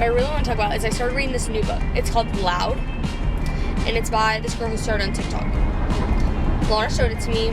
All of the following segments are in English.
I really want to talk about is I started reading this new book. It's called Loud, and it's by this girl who started on TikTok. Lana showed it to me,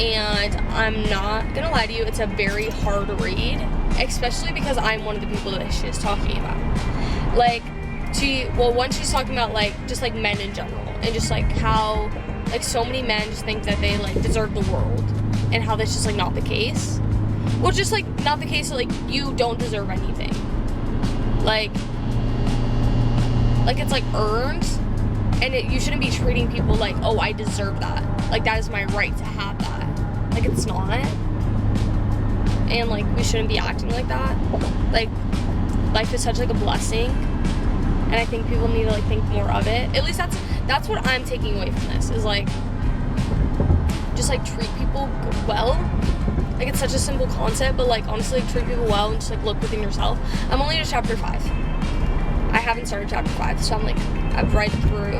and I'm not gonna lie to you, it's a very hard read, especially because I'm one of the people that she is talking about. Like, she's talking about, like, just, like, men in general, and just, like, how, like, so many men just think that they, like, deserve the world, and how that's just, like, not the case. Well, just, like, not the case that, like, you don't deserve anything. Like, it's, like, earned, and you shouldn't be treating people like, oh, I deserve that. Like, that is my right to have that. Like, it's not. And, like, we shouldn't be acting like that. Like, life is such, like, a blessing, and I think people need to, like, think more of it. At least that's what I'm taking away from this, is, like, just, like, treat people well. Like, it's such a simple concept, but, like, honestly, like, treat people well and just, like, look within yourself. I'm only to chapter 5. I haven't started chapter 5, so I'm, like, I've read through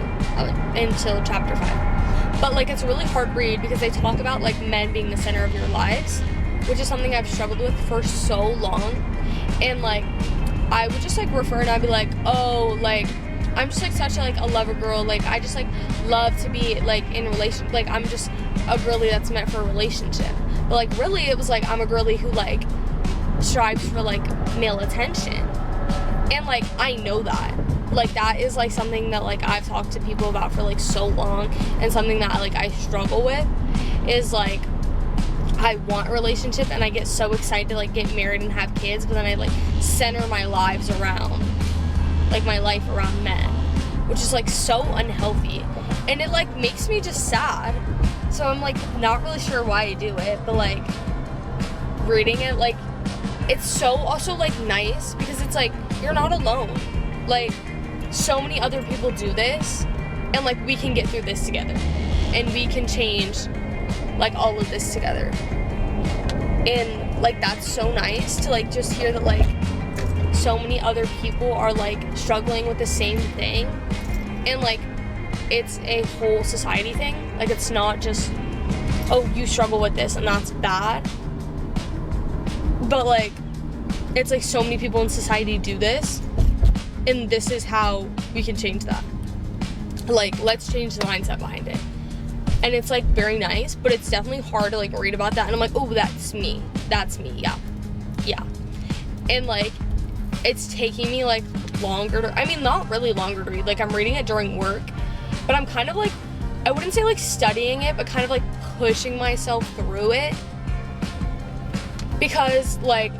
until chapter 5. But, like, it's a really hard read because they talk about, like, men being the center of your lives, which is something I've struggled with for so long. And, like, I would just, like, refer and I'd be like, oh, like, I'm just, like, such, like, a lover girl. Like, I just, like, love to be, like, in a relationship. Like, I'm just a girly that's meant for a relationship. But, like, really, it was, like, I'm a girly who, like, strives for, like, male attention. And, like, I know that. Like, that is, like, something that, like, I've talked to people about for, like, so long. And something that, like, I struggle with is, like, I want a relationship and I get so excited to, like, get married and have kids. But then I, like, center my lives around, like, my life around men. Which is, like, so unhealthy. And it, like, makes me just sad. So I'm, like, not really sure why I do it. But, like, reading it, like, it's so also, like, nice because it's, like, you're not alone. Like, so many other people do this, and, like, we can get through this together, and we can change, like, all of this together. And, like, that's so nice to, like, just hear that, like, so many other people are, like, struggling with the same thing, and, like, it's a whole society thing. Like, it's not just, oh, you struggle with this and that's bad, but, like, it's, like, so many people in society do this, and this is how we can change that. Like, let's change the mindset behind it. And it's, like, very nice, but it's definitely hard to, like, read about that, and I'm like, oh, that's me, yeah. And, like, it's taking me, like, longer to, I mean, not really longer to read, like, I'm reading it during work, but I'm kind of, like, I wouldn't say, like, studying it, but kind of, like, pushing myself through it, because, like,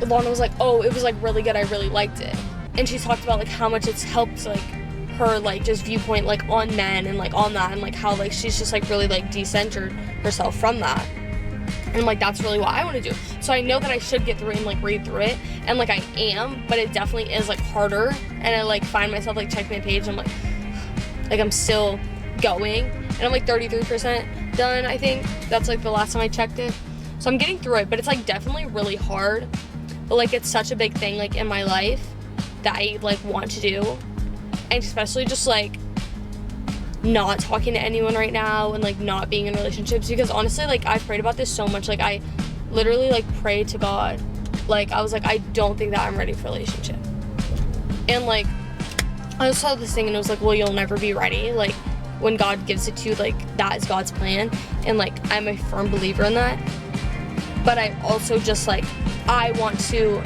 Lana was like, oh, it was, like, really good, I really liked it. And she talked about, like, how much it's helped, like, her, like, just viewpoint, like, on men and, like, on that, and, like, how, like, she's just, like, really, like, decentered herself from that. And, like, that's really what I want to do. So I know that I should get through it and, like, read through it, and, like, I am, but it definitely is, like, harder, and I, like, find myself, like, checking my page, and I'm like, I'm still going, and I'm, like, 33% done, I think. That's, like, the last time I checked it. So I'm getting through it, but it's, like, definitely really hard. But, like, it's such a big thing, like, in my life that I, like, want to do. And especially just, like, not talking to anyone right now and, like, not being in relationships. Because, honestly, like, I've prayed about this so much. Like, I literally, like, prayed to God. Like, I was like, I don't think that I'm ready for a relationship. And, like, I just saw this thing and it was like, well, you'll never be ready. Like, when God gives it to you, like, that is God's plan. And, like, I'm a firm believer in that. But I also just, like, I want to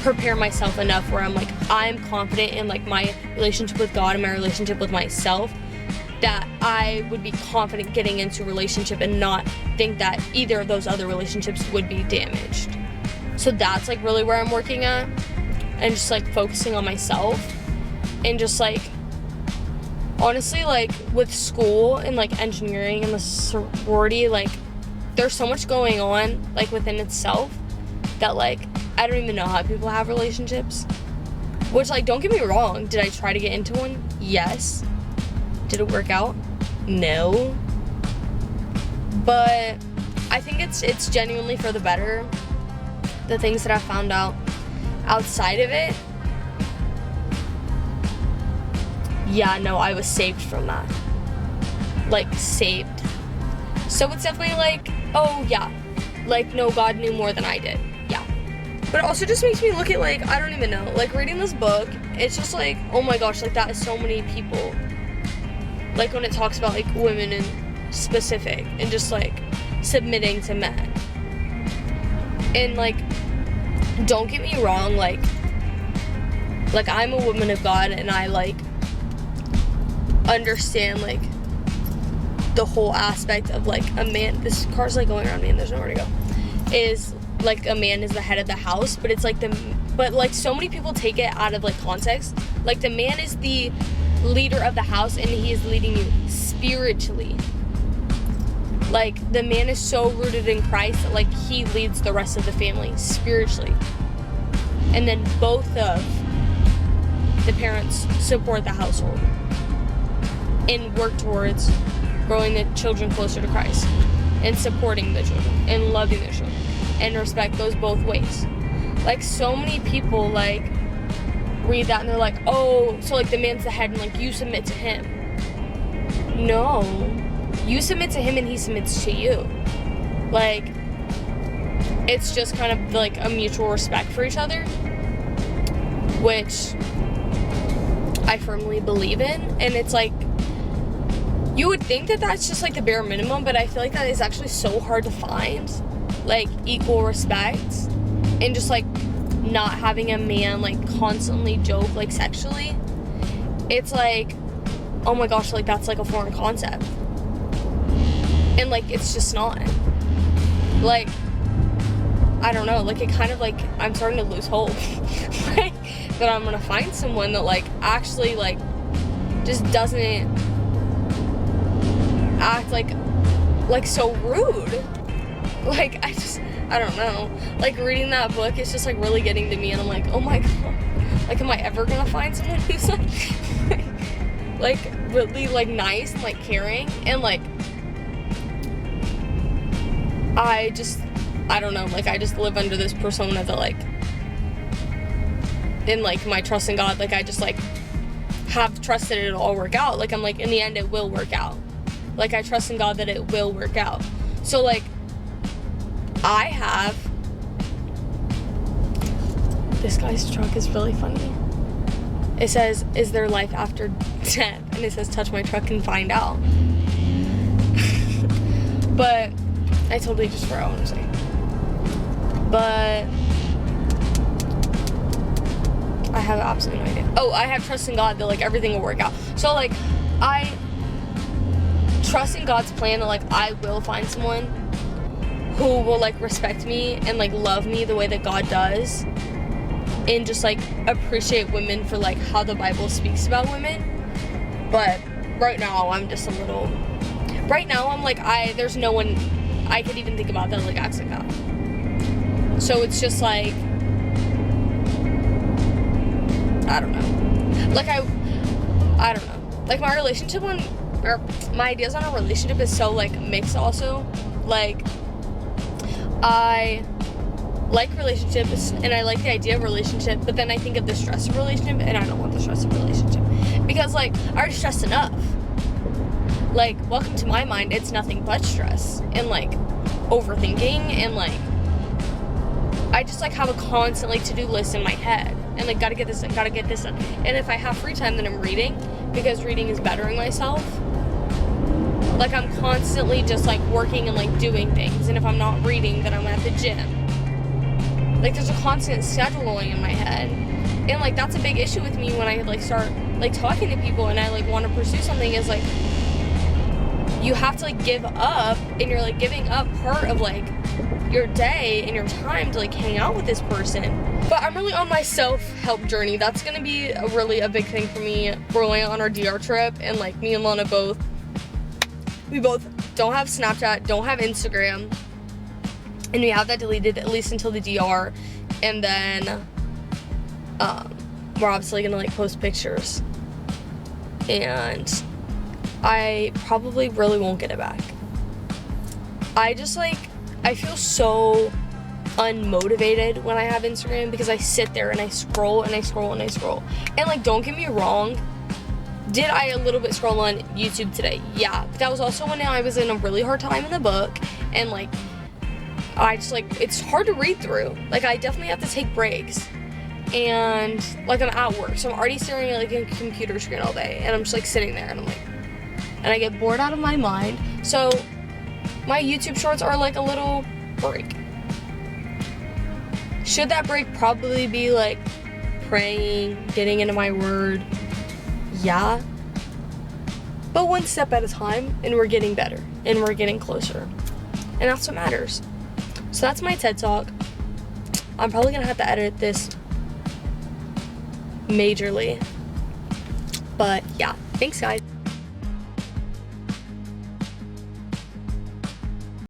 prepare myself enough where I'm, like, I'm confident in, like, my relationship with God and my relationship with myself, that I would be confident getting into a relationship and not think that either of those other relationships would be damaged. So that's, like, really where I'm working at, and just, like, focusing on myself, and just, like, honestly, like, with school and, like, engineering and the sorority, like, there's so much going on, like, within itself that, like, I don't even know how people have relationships. Which, like, don't get me wrong. Did I try to get into one? Yes. Did it work out? No. But I think it's genuinely for the better. The things that I found out outside of it. Yeah, no, I was saved from that. Like, saved. So it's definitely like, oh, yeah. Like, no, God knew more than I did. Yeah. But it also just makes me look at, like, I don't even know, like, reading this book, it's just like, oh my gosh, like, that is so many people. Like, when it talks about, like, women in specific, and just, like, submitting to men. And, like, don't get me wrong, like, I'm a woman of God, and I, like, understand, like, the whole aspect of, like, a man, this car's, like, going around me, and there's nowhere to go, is, like, a man is the head of the house, but it's, like, but, like, so many people take it out of, like, context. Like, the man is the leader of the house, and he is leading you spiritually. Like, the man is so rooted in Christ that, like, he leads the rest of the family spiritually. And then both of the parents support the household and work towards growing the children closer to Christ and supporting the children and loving their children. And respect goes both ways. Like, so many people, like, read that and they're like, oh, so, like, the man's the head and, like, you submit to him. No. You submit to him and he submits to you. Like, it's just kind of, like, a mutual respect for each other, which I firmly believe in. And it's, like, you would think that that's just, like, the bare minimum, but I feel like that is actually so hard to find. Like, equal respect, and just, like, not having a man, like, constantly joke, like, sexually. It's like, oh my gosh, like, that's, like, a foreign concept. And, like, it's just not. Like, I don't know, like, it kind of, like, I'm starting to lose hope. Like, that I'm gonna find someone that, like, actually, like, just doesn't act, like, so rude. Like, I don't know. Like, reading that book is just, like, really getting to me, and I'm like, oh my god. Like, am I ever gonna find someone who's, like, really, like, nice and, like, caring? And, like, I don't know. Like, I just live under this persona that, like, in, like, my trust in God, like, I just, like, have trusted it'll all work out. Like, I'm like, in the end, it will work out. Like, I trust in God that it will work out. So, like, I have, this guy's truck is really funny. It says, is there life after death? And it says, touch my truck and find out. But I totally just forgot what I'm saying. But I have absolutely no idea. Oh, I have trust in God that, like, everything will work out. So, like, I trust in God's plan that, like, I will find someone who will, like, respect me and, like, love me the way that God does, and just, like, appreciate women for, like, how the Bible speaks about women. But right now, I'm just a little, right now, I'm like, there's no one I could even think about that, like, acts like that. So it's just, like, I don't know. Like, I don't know. Like, my relationship or my ideas on a relationship is so, like, mixed also. Like, I like relationships, and I like the idea of relationship, but then I think of the stress of relationship, and I don't want the stress of relationship. Because, like, I already stressed enough. Like, welcome to my mind, it's nothing but stress, and, like, overthinking, and, like, I just, like, have a constant, like, to-do list in my head, and, like, gotta get this done. And if I have free time, then I'm reading, because reading is bettering myself. Like, I'm constantly just, like, working and, like, doing things. And if I'm not reading, then I'm at the gym. Like, there's a constant schedule going in my head. And, like, that's a big issue with me when I, like, start, like, talking to people and I, like, want to pursue something, is, like, you have to, like, give up, and you're, like, giving up part of, like, your day and your time to, like, hang out with this person. But I'm really on my self-help journey. That's gonna be a big thing for me. We're going on our DR trip, and, like, me and Lana we both don't have Snapchat, don't have Instagram, and we have that deleted at least until the DR, and then we're obviously gonna, like, post pictures, and I probably really won't get it back. I just, like, I feel so unmotivated when I have Instagram, because I sit there and I scroll and I scroll and I scroll, and, like, don't get me wrong, did I a little bit scroll on YouTube today? Yeah, but that was also when I was in a really hard time in the book, and, like, I just like, it's hard to read through. Like, I definitely have to take breaks. And like, I'm at work, so I'm already staring at like a computer screen all day, and I'm just like sitting there, and I'm like, and I get bored out of my mind. So my YouTube shorts are like a little break. Should that break probably be like praying, getting into my word? Yeah. But one step at a time, and we're getting better, and we're getting closer. And that's what matters. So that's my TED Talk. I'm probably gonna have to edit this majorly. But yeah, thanks guys.